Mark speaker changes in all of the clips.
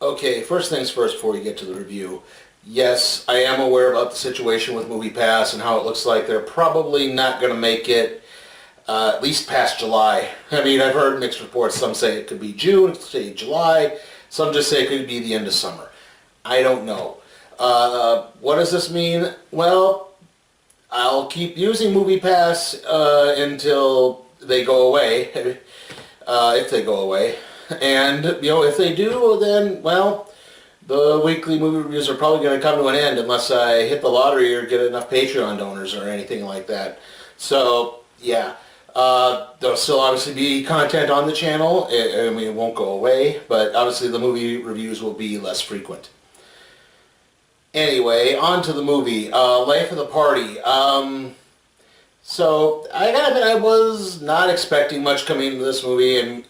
Speaker 1: Okay, first things first before we get to the review. Yes, I am aware about the situation with MoviePass and how it looks like they're probably not going to make it at least past July. I mean, I've heard mixed reports. Some say it could be June, some say July. Some just say it could be the end of summer. I don't know. What does this mean? Well, I'll keep using MoviePass until they go away, if they go away. And, if they do, then, well, the weekly movie reviews are probably going to come to an end unless I hit the lottery or get enough Patreon donors or anything like that. So, yeah. There'll still obviously be content on the channel. I mean, it won't go away, but obviously the movie reviews will be less frequent. Anyway, on to the movie. Life of the Party. So, I gotta admit, I was not expecting much coming into this movie, and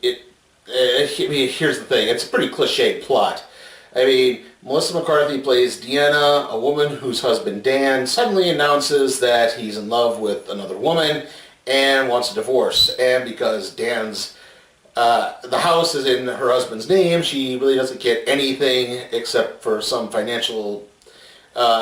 Speaker 1: here's the thing, it's a pretty cliched plot. I mean, Melissa McCarthy plays Deanna, a woman whose husband Dan suddenly announces that he's in love with another woman and wants a divorce. And because the house is in her husband's name, she really doesn't get anything except for some financial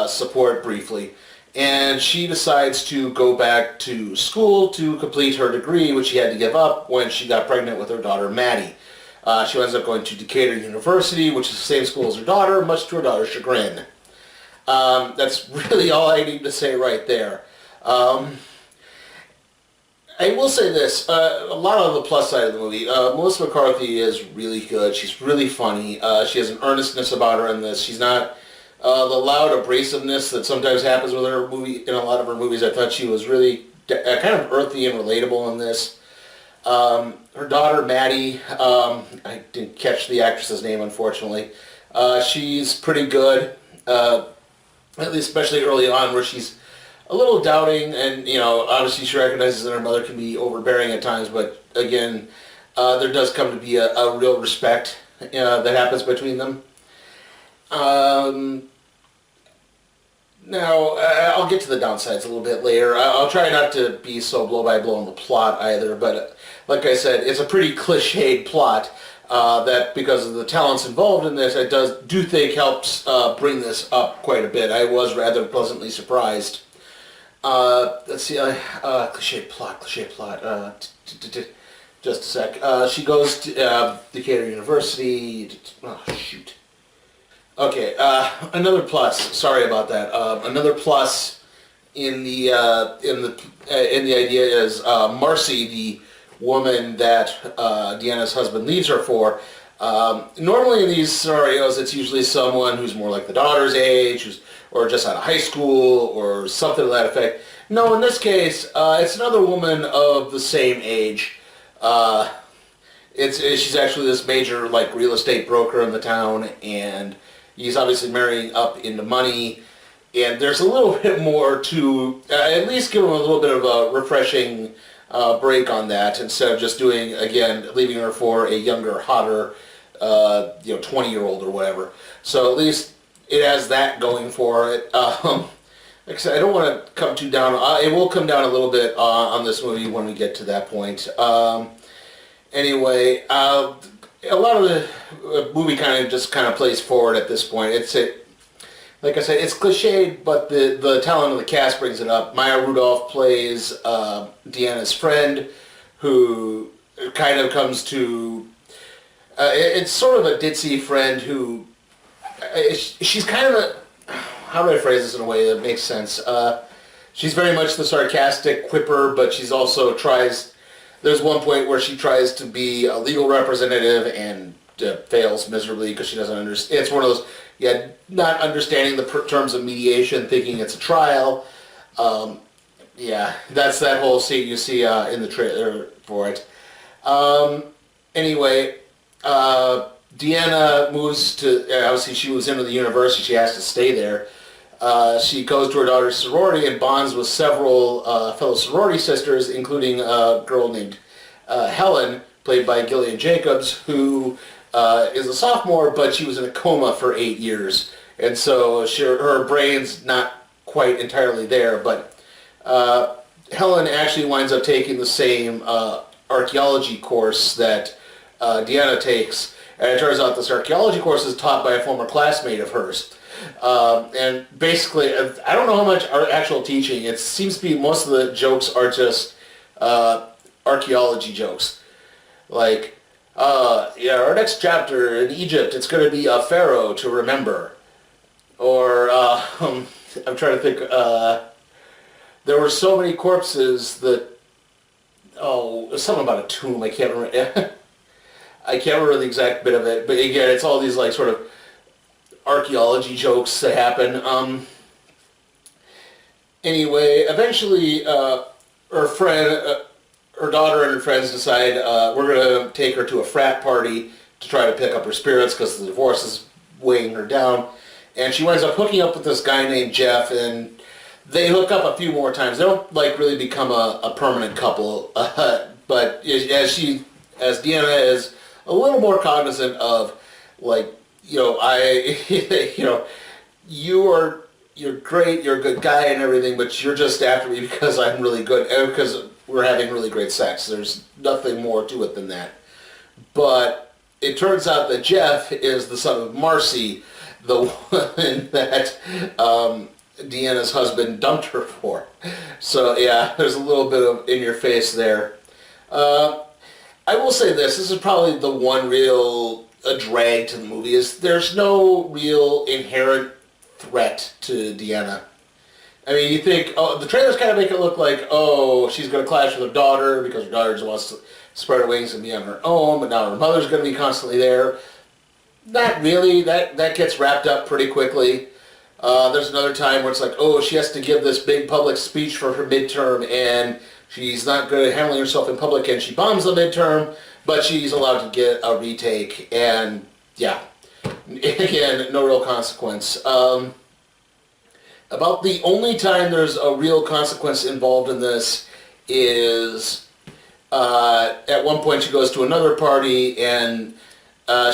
Speaker 1: support briefly. And she decides to go back to school to complete her degree, which she had to give up when she got pregnant with her daughter, Maddie. She ends up going to Decatur University, which is the same school as her daughter, much to her daughter's chagrin. That's really all I need to say right there. I will say this, a lot of the plus side of the movie, Melissa McCarthy is really good. She's really funny. She has an earnestness about her in this. She's not the loud abrasiveness that sometimes happens with her in a lot of her movies. I thought she was really kind of earthy and relatable in this. Her daughter, Maddie, I didn't catch the actress's name, unfortunately. She's pretty good, at least especially early on, where she's a little doubting, and, obviously she recognizes that her mother can be overbearing at times, but again, there does come to be a real respect that happens between them. Now, I'll get to the downsides a little bit later. I'll try not to be so blow-by-blow on the plot either, but like I said, it's a pretty cliched plot that, because of the talents involved in this, I do think helps bring this up quite a bit. I was rather pleasantly surprised. Let's see, cliche plot. Just a sec. She goes to Decatur University. Oh, shoot. Okay, another plus. Sorry about that. Another plus in the idea is Marcy, the woman that Deanna's husband leaves her for. Normally in these scenarios, it's usually someone who's more like the daughter's age, or just out of high school, or something to that effect. No, in this case, it's another woman of the same age. She's actually this major real estate broker in the town, and he's obviously marrying up into money, and there's a little bit more to at least give him a little bit of a refreshing break on that, instead of just leaving her for a younger, hotter, 20-year-old or whatever. So at least it has that going for it. Like I said, I don't want to come too down. It will come down a little bit on this movie when we get to that point. Anyway, a lot of the movie kind of plays forward at this point. Like I said, it's cliched, but the talent of the cast brings it up. Maya Rudolph plays Deanna's friend, who kind of comes to... it's sort of a ditzy friend who... she's kind of a... How do I phrase this in a way that makes sense? She's very much the sarcastic quipper, but she's also tries... There's one point where she tries to be a legal representative and fails miserably because she doesn't understand. It's one of those, not understanding the terms of mediation, thinking it's a trial. That's that whole scene you see in the trailer for it. Anyway, Deanna moves to, obviously she moves into the university, she has to stay there. She goes to her daughter's sorority and bonds with several fellow sorority sisters, including a girl named Helen, played by Gillian Jacobs, who is a sophomore, but she was in a coma for 8 years. And so her brain's not quite entirely there, but Helen actually winds up taking the same archaeology course that Deanna takes. And it turns out this archaeology course is taught by a former classmate of hers. And basically, I don't know how much actual teaching. It seems to be most of the jokes are just archaeology jokes. Like, yeah, our next chapter in Egypt, it's going to be a pharaoh to remember. Or, I'm trying to think, there were so many corpses that, something about a tomb, I can't remember. I can't remember the exact bit of it, but again, it's all these like sort of archaeology jokes that happen. Anyway, eventually, her friend, her daughter and her friends decide we're going to take her to a frat party to try to pick up her spirits because the divorce is weighing her down. And she winds up hooking up with this guy named Jeff, and they hook up a few more times. They don't like really become a permanent couple, but as Deanna is a little more cognizant of, like, you're great, you're a good guy and everything, but you're just after me because I'm really good, and because we're having really great sex. There's nothing more to it than that. But it turns out that Jeff is the son of Marcy, the one that Deanna's husband dumped her for. So yeah, there's a little bit of in your face there. I will say this is probably the one real drag to the movie, is there's no real inherent threat to Deanna. I mean, you think, the trailers kind of make it look like, she's going to clash with her daughter because her daughter just wants to spread her wings and be on her own, but now her mother's going to be constantly there. Not really. That gets wrapped up pretty quickly. There's another time where it's like, she has to give this big public speech for her midterm, and she's not good at handling herself in public, and she bombs the midterm, but she's allowed to get a retake, and yeah. Again, no real consequence. About the only time there's a real consequence involved in this is at one point she goes to another party, and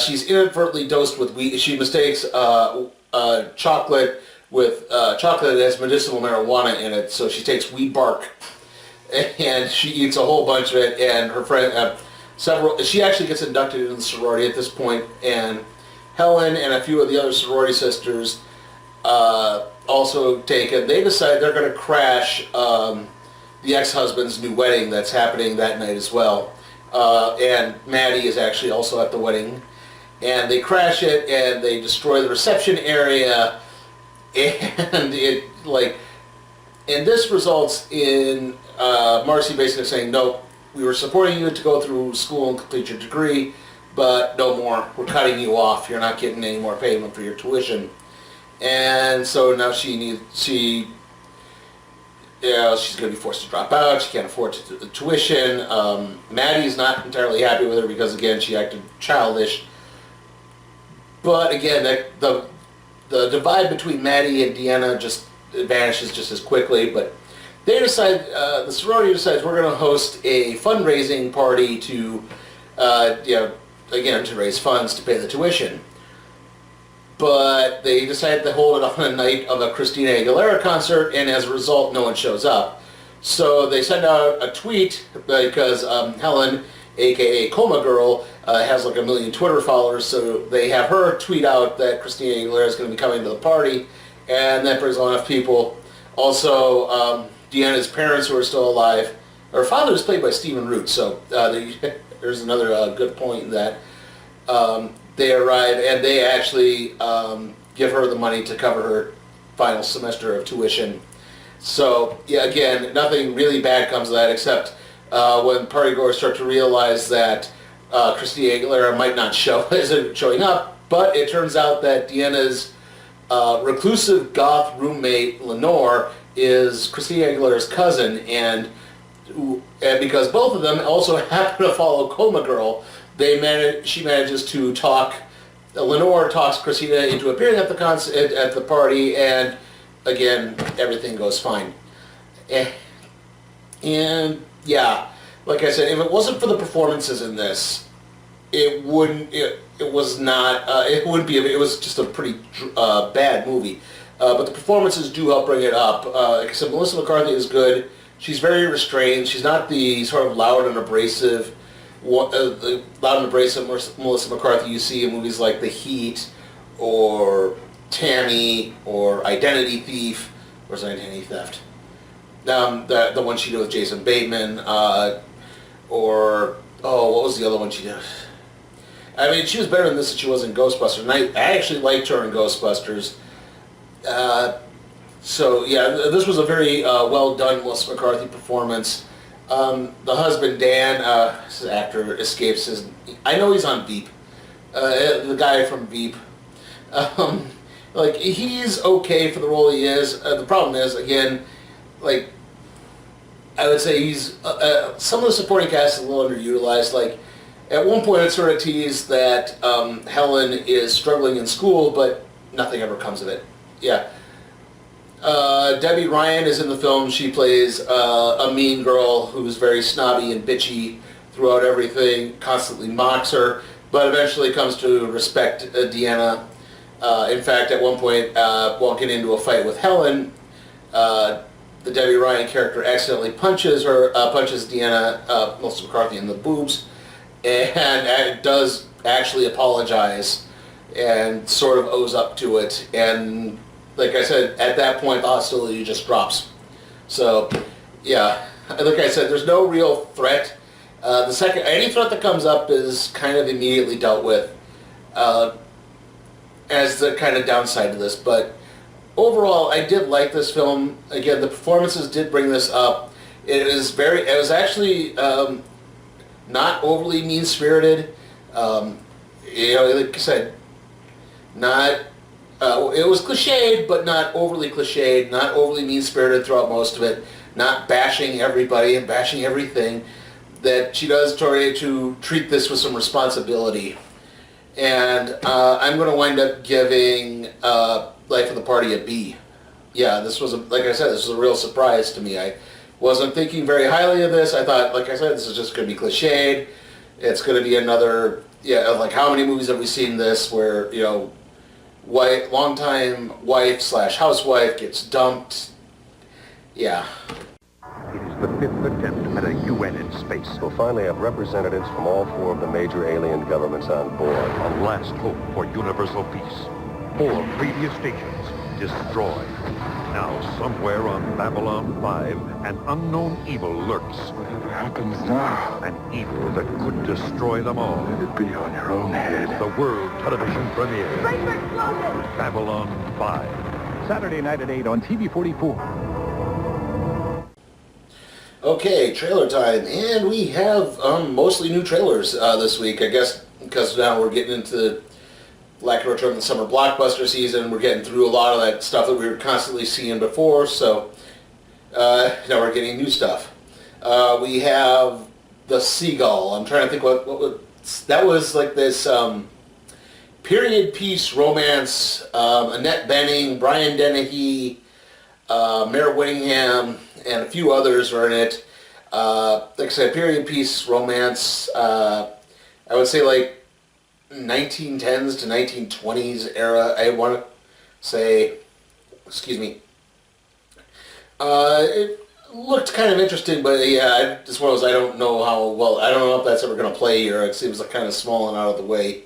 Speaker 1: she's inadvertently dosed with weed. She mistakes chocolate with chocolate that has medicinal marijuana in it, so she takes weed bark and she eats a whole bunch of it, and her friend, she actually gets inducted into the sorority at this point, and Helen and a few of the other sorority sisters also take it. They decide they're going to crash the ex-husband's new wedding that's happening that night as well. And Maddie is actually also at the wedding. And they crash it, and they destroy the reception area, and and this results in Marcy basically saying, nope, we were supporting you to go through school and complete your degree, but no more. We're cutting you off. You're not getting any more payment for your tuition. And so now she's going to be forced to drop out. She can't afford the tuition. Maddie's not entirely happy with her because, again, she acted childish. But again, the divide between Maddie and Deanna just vanishes just as quickly. But they decide, the sorority decides, we're going to host a fundraising party to, again, to raise funds to pay the tuition. But they decide to hold it on a night of a Christina Aguilera concert, and as a result, no one shows up. So they send out a tweet because Helen, aka Coma Girl, has like 1 million Twitter followers, so they have her tweet out that Christina Aguilera is going to be coming to the party, and that brings a lot of people. Also, Deanna's parents, who are still alive, her father is played by Stephen Root, so there's another good point in that. They arrive, and they actually give her the money to cover her final semester of tuition. So, yeah, again, nothing really bad comes of that, except when partygoers start to realize that Christina Aguilera might not isn't showing up, but it turns out that Deanna's reclusive goth roommate, Lenore, is Christina Aguilera's cousin, and because both of them also happen to follow Coma Girl, she manages to talk. Lenore talks Christina into appearing at the party, and again, everything goes fine. And yeah, like I said, if it wasn't for the performances in this, it wouldn't be. It was just a pretty bad movie. But the performances do help bring it up. Like I said, Melissa McCarthy is good. She's very restrained. She's not the sort of loud and abrasive the loud and abrasive Melissa McCarthy you see in movies like The Heat or Tammy or Identity Thief, or is it Identity Theft? The one she did with Jason Bateman, or what was the other one she did? I mean, she was better in this than she was in Ghostbusters, and I actually liked her in Ghostbusters. So yeah, this was a very well done Melissa McCarthy performance. The husband Dan, his actor escapes his. I know he's on Veep. The guy from Veep. Like he's okay for the role he is. The problem is again, like I would say he's some of the supporting cast is a little underutilized. Like at one point it's sort of teased that Helen is struggling in school, but nothing ever comes of it. Yeah. Debbie Ryan is in the film. She plays a mean girl who's very snobby and bitchy throughout everything, constantly mocks her, but eventually comes to respect Deanna. In fact, at one point, while getting into a fight with Helen, the Debbie Ryan character accidentally punches Deanna, Melissa McCarthy, in the boobs, and does actually apologize and sort of owes up to it. And like I said, at that point, the hostility just drops. So, yeah, like I said, there's no real threat. Any threat that comes up is kind of immediately dealt with as the kind of downside to this. But overall, I did like this film. Again, the performances did bring this up. It was actually not overly mean-spirited. Like I said, not. It was cliched, but not overly cliched, not overly mean-spirited throughout most of it, not bashing everybody and bashing everything, that she does to treat this with some responsibility. And I'm going to wind up giving Life of the Party a B. Yeah, like I said, this was a real surprise to me. I wasn't thinking very highly of this. I thought, like I said, this is just going to be cliched. It's going to be another, like how many movies have we seen this where, longtime wife/housewife gets dumped. Yeah.
Speaker 2: It is the 5th attempt at a UN in space.
Speaker 3: We'll finally have representatives from all 4 of the major alien governments on board.
Speaker 2: A last hope for universal peace. 4 previous stations destroyed. Now somewhere on Babylon 5, an unknown evil lurks.
Speaker 4: Whatever happens now,
Speaker 2: An evil that could destroy them all.
Speaker 4: let it be on your own head.
Speaker 2: The world television premiere.
Speaker 5: Break for explosion!
Speaker 2: Babylon 5.
Speaker 6: Saturday night at 8 on TV 44.
Speaker 1: Okay, trailer time, and we have mostly new trailers this week, I guess, because now we're getting into lack of return of the summer blockbuster season. We're getting through a lot of that stuff that we were constantly seeing before, so now we're getting new stuff. We have The Seagull. I'm trying to think that was like this period piece romance. Annette Bening, Brian Dennehy, Mare Winningham, and a few others are in it. Like I said, period piece romance. I would say like 1910s to 1920s era, I want to say. Excuse me. It looked kind of interesting, but yeah, it's one of those I don't know if that's ever going to play here. It seems like kind of small and out of the way.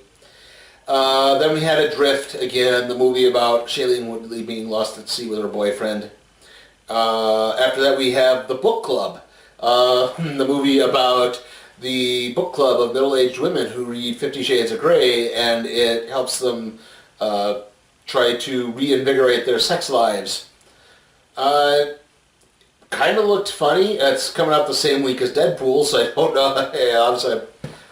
Speaker 1: Then we had Adrift, again, the movie about Shailene Woodley being lost at sea with her boyfriend. After that we have The Book Club, the movie about the book club of middle-aged women who read 50 Shades of Grey, and it helps them try to reinvigorate their sex lives. Kind of looked funny. It's coming out the same week as Deadpool, so I don't know. Obviously,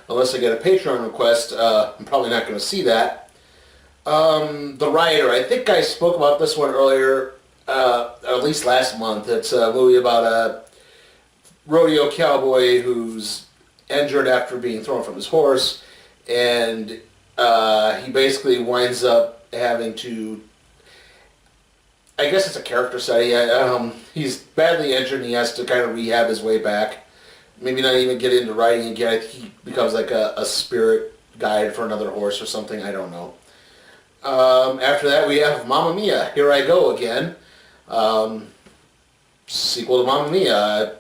Speaker 1: unless I get a Patreon request, I'm probably not going to see that. The Rioter. I think I spoke about this one earlier, at least last month. It's a movie about a rodeo cowboy who's injured after being thrown from his horse, and he basically winds up having to, I guess it's a character study. He's badly injured and he has to kind of rehab his way back. Maybe not even get into riding again. He becomes like a spirit guide for another horse or something. I don't know. After that we have Mamma Mia, Here I Go Again. Sequel to Mamma Mia.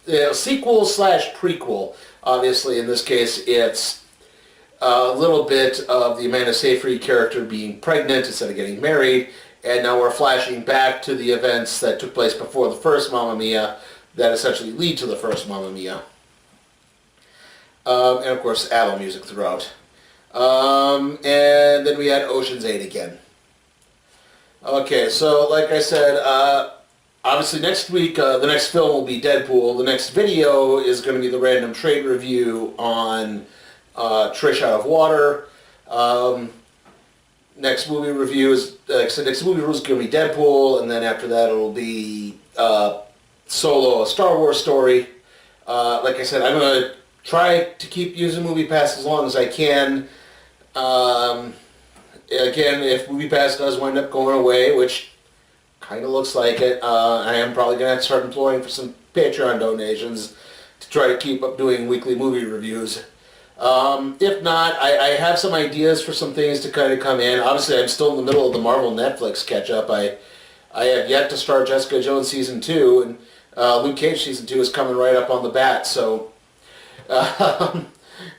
Speaker 1: Sequel/prequel. Obviously, in this case, it's a little bit of the Amanda Seyfried character being pregnant instead of getting married, and now we're flashing back to the events that took place before the first Mamma Mia that essentially lead to the first Mamma Mia. And of course, ABBA music throughout. And then we had Ocean's 8 again. Okay, so like I said, obviously next week, the next film will be Deadpool. The next video is going to be the random trade review on Trish Out of Water. Next movie review is, like I said, next movie review is going to be Deadpool, and then after that it'll be Solo, a Star Wars story. Like I said, I'm going to try to keep using MoviePass as long as I can. Again, if MoviePass does wind up going away, which kind of looks like it, I am probably going to have to start employing for some Patreon donations to try to keep up doing weekly movie reviews. If not, I have some ideas for some things to kind of come in. Obviously, I'm still in the middle of the Marvel Netflix catch-up. I have yet to start Jessica Jones Season 2, and Luke Cage Season 2 is coming right up on the bat, so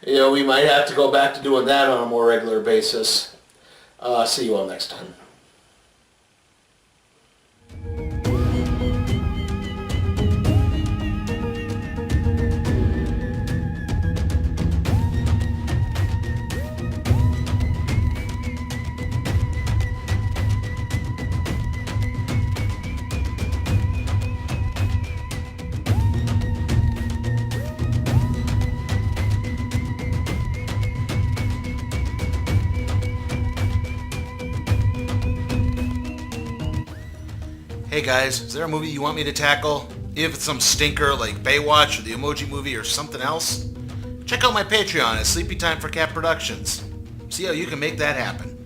Speaker 1: you know, we might have to go back to doing that on a more regular basis. See you all next time. Hey guys, is there a movie you want me to tackle? If it's some stinker like Baywatch or the Emoji Movie or something else? Check out my Patreon at Sleepy Time for Cat Productions. See how you can make that happen.